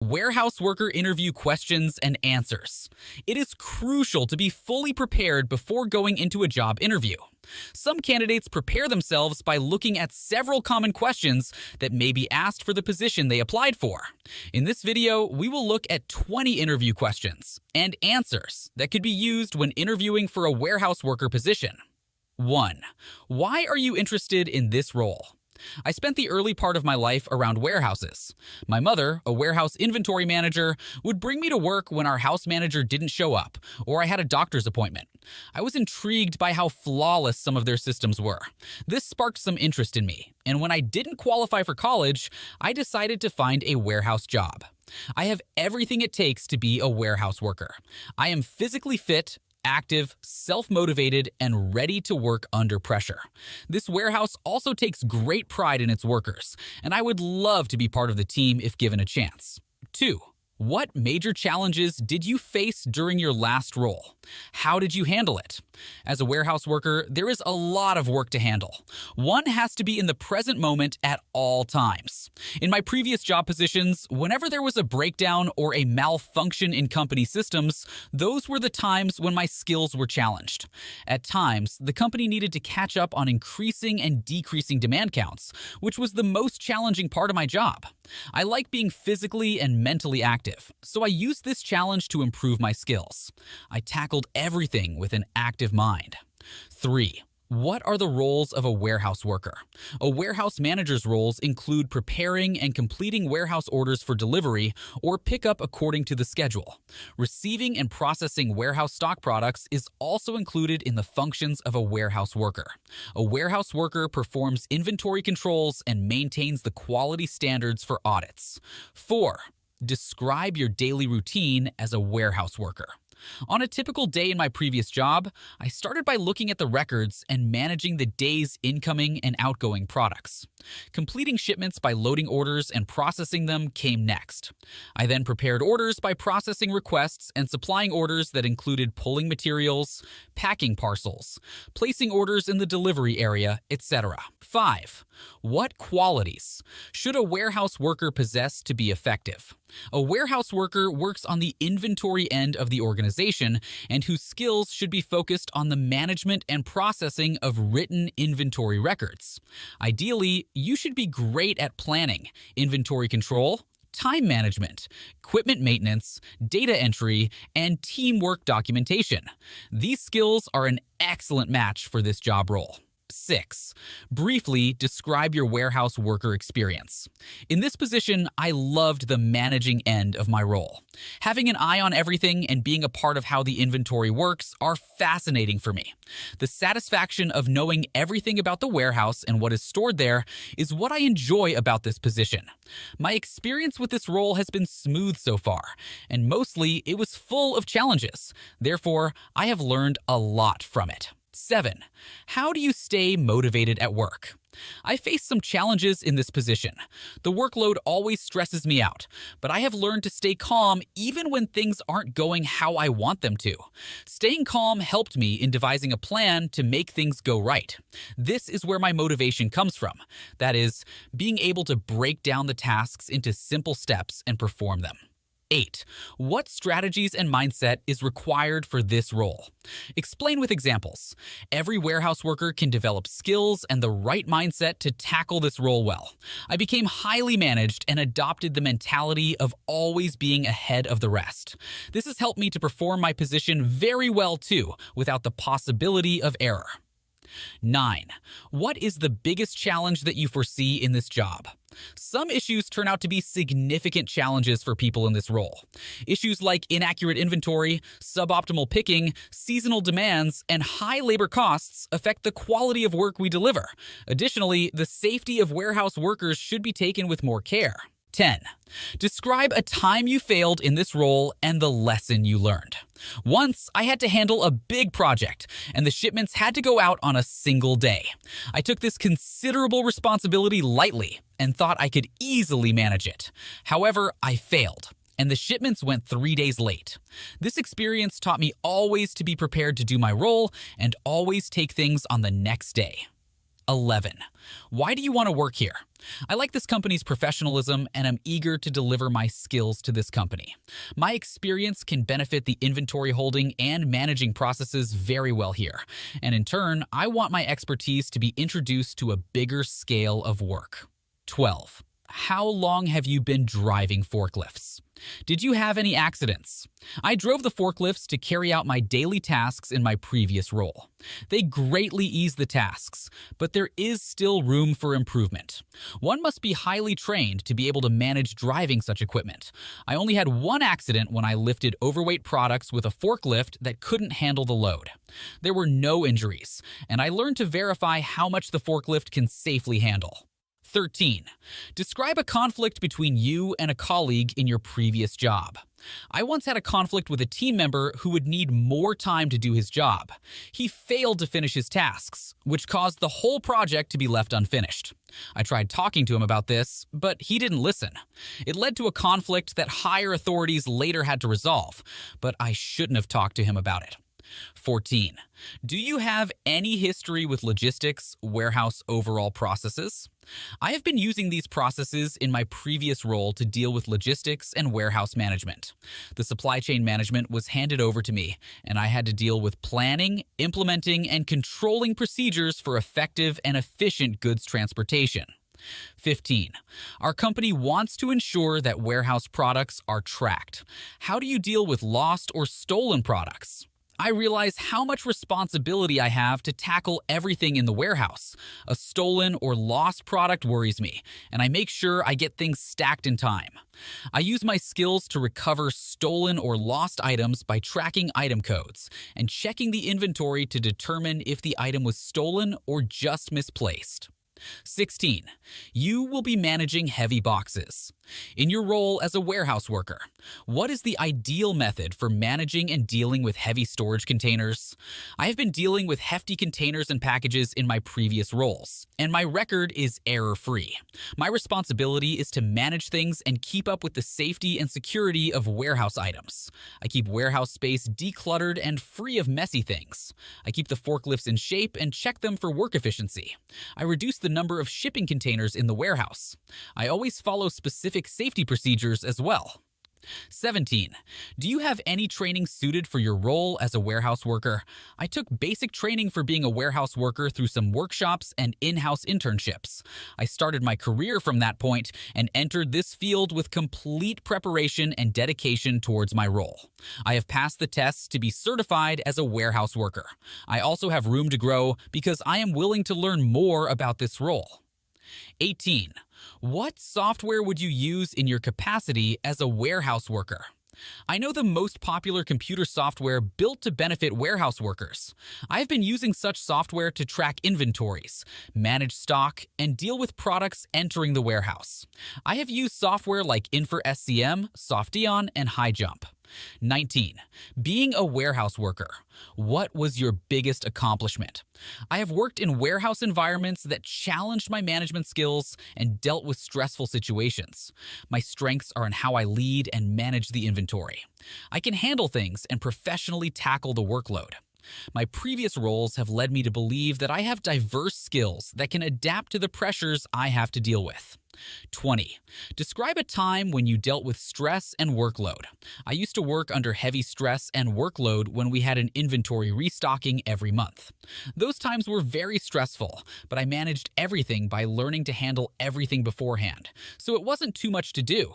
Warehouse worker interview questions and answers. It is crucial to be fully prepared before going into a job interview. Some candidates prepare themselves by looking at several common questions that may be asked for the position they applied for. In this video, we will look at 20 interview questions and answers that could be used when interviewing for a warehouse worker position. 1. Why are you interested in this role? I spent the early part of my life around warehouses. My mother, a warehouse inventory manager, would bring me to work when our house manager didn't show up or I had a doctor's appointment. I was intrigued by how flawless some of their systems were. This sparked some interest in me, and when I didn't qualify for college, I decided to find a warehouse job. I have everything it takes to be a warehouse worker. I am physically fit, active, self-motivated, and ready to work under pressure. This warehouse also takes great pride in its workers, and I would love to be part of the team if given a chance. 2. What major challenges did you face during your last role? How did you handle it? As a warehouse worker, there is a lot of work to handle. One has to be in the present moment at all times. In my previous job positions, whenever there was a breakdown or a malfunction in company systems, those were the times when my skills were challenged. At times, the company needed to catch up on increasing and decreasing demand counts, which was the most challenging part of my job. I like being physically and mentally active, so I used this challenge to improve my skills. I tackled everything with an active mind. 3. What are the roles of a warehouse worker? A warehouse manager's roles include preparing and completing warehouse orders for delivery or pickup according to the schedule. Receiving and processing warehouse stock products is also included in the functions of a warehouse worker. A warehouse worker performs inventory controls and maintains the quality standards for audits. 4. Describe your daily routine as a warehouse worker. On a typical day in my previous job, I started by looking at the records and managing the day's incoming and outgoing products. Completing shipments by loading orders and processing them came next. I then prepared orders by processing requests and supplying orders that included pulling materials, packing parcels, placing orders in the delivery area, etc. 5. What qualities should a warehouse worker possess to be effective? A warehouse worker works on the inventory end of the organization and whose skills should be focused on the management and processing of written inventory records. Ideally, you should be great at planning, inventory control, time management, equipment maintenance, data entry, and teamwork documentation. These skills are an excellent match for this job role. 6. Briefly describe your warehouse worker experience. In this position, I loved the managing end of my role. Having an eye on everything and being a part of how the inventory works are fascinating for me. The satisfaction of knowing everything about the warehouse and what is stored there is what I enjoy about this position. My experience with this role has been smooth so far, and mostly it was full of challenges. Therefore, I have learned a lot from it. 7. How do you stay motivated at work? I face some challenges in this position. The workload always stresses me out, but I have learned to stay calm even when things aren't going how I want them to. Staying calm helped me in devising a plan to make things go right. This is where my motivation comes from. That is, being able to break down the tasks into simple steps and perform them. 8. What strategies and mindset is required for this role? Explain with examples. Every warehouse worker can develop skills and the right mindset to tackle this role well. I became highly managed and adopted the mentality of always being ahead of the rest. This has helped me to perform my position very well too, without the possibility of error. 9. What is the biggest challenge that you foresee in this job? Some issues turn out to be significant challenges for people in this role. Issues like inaccurate inventory, suboptimal picking, seasonal demands, and high labor costs affect the quality of work we deliver. Additionally, the safety of warehouse workers should be taken with more care. 10. Describe a time you failed in this role and the lesson you learned. Once, I had to handle a big project, and the shipments had to go out on a single day. I took this considerable responsibility lightly and thought I could easily manage it. However, I failed, and the shipments went 3 days late. This experience taught me always to be prepared to do my role and always take things on the next day. 11. Why do you want to work here? I like this company's professionalism and I'm eager to deliver my skills to this company. My experience can benefit the inventory holding and managing processes very well here. And in turn, I want my expertise to be introduced to a bigger scale of work. 12. How long have you been driving forklifts? Did you have any accidents? I drove the forklifts to carry out my daily tasks in my previous role. They greatly ease the tasks, but there is still room for improvement. One must be highly trained to be able to manage driving such equipment. I only had one accident when I lifted overweight products with a forklift that couldn't handle the load. There were no injuries, and I learned to verify how much the forklift can safely handle. 13. Describe a conflict between you and a colleague in your previous job. I once had a conflict with a team member who would need more time to do his job. He failed to finish his tasks, which caused the whole project to be left unfinished. I tried talking to him about this, but he didn't listen. It led to a conflict that higher authorities later had to resolve, but I shouldn't have talked to him about it. 14. Do you have any history with logistics, warehouse overall processes? I have been using these processes in my previous role to deal with logistics and warehouse management. The supply chain management was handed over to me, and I had to deal with planning, implementing, and controlling procedures for effective and efficient goods transportation. 15. Our company wants to ensure that warehouse products are tracked. How do you deal with lost or stolen products? I realize how much responsibility I have to tackle everything in the warehouse. A stolen or lost product worries me, and I make sure I get things stacked in time. I use my skills to recover stolen or lost items by tracking item codes and checking the inventory to determine if the item was stolen or just misplaced. 16. You will be managing heavy boxes. In your role as a warehouse worker, what is the ideal method for managing and dealing with heavy storage containers? I have been dealing with hefty containers and packages in my previous roles, and my record is error-free. My responsibility is to manage things and keep up with the safety and security of warehouse items. I keep warehouse space decluttered and free of messy things. I keep the forklifts in shape and check them for work efficiency. I reduce the number of shipping containers in the warehouse. I always follow specific safety procedures as well. 17. Do you have any training suited for your role as a warehouse worker? I took basic training for being a warehouse worker through some workshops and in-house internships. I started my career from that point and entered this field with complete preparation and dedication towards my role. I have passed the tests to be certified as a warehouse worker. I also have room to grow because I am willing to learn more about this role. 18. What software would you use in your capacity as a warehouse worker? I know the most popular computer software built to benefit warehouse workers. I have been using such software to track inventories, manage stock, and deal with products entering the warehouse. I have used software like InforSCM, Softeon, and HighJump. 19. Being a warehouse worker. What was your biggest accomplishment? I have worked in warehouse environments that challenged my management skills and dealt with stressful situations. My strengths are in how I lead and manage the inventory. I can handle things and professionally tackle the workload. My previous roles have led me to believe that I have diverse skills that can adapt to the pressures I have to deal with. 20. Describe a time when you dealt with stress and workload. I used to work under heavy stress and workload when we had an inventory restocking every month. Those times were very stressful, but I managed everything by learning to handle everything beforehand, so it wasn't too much to do.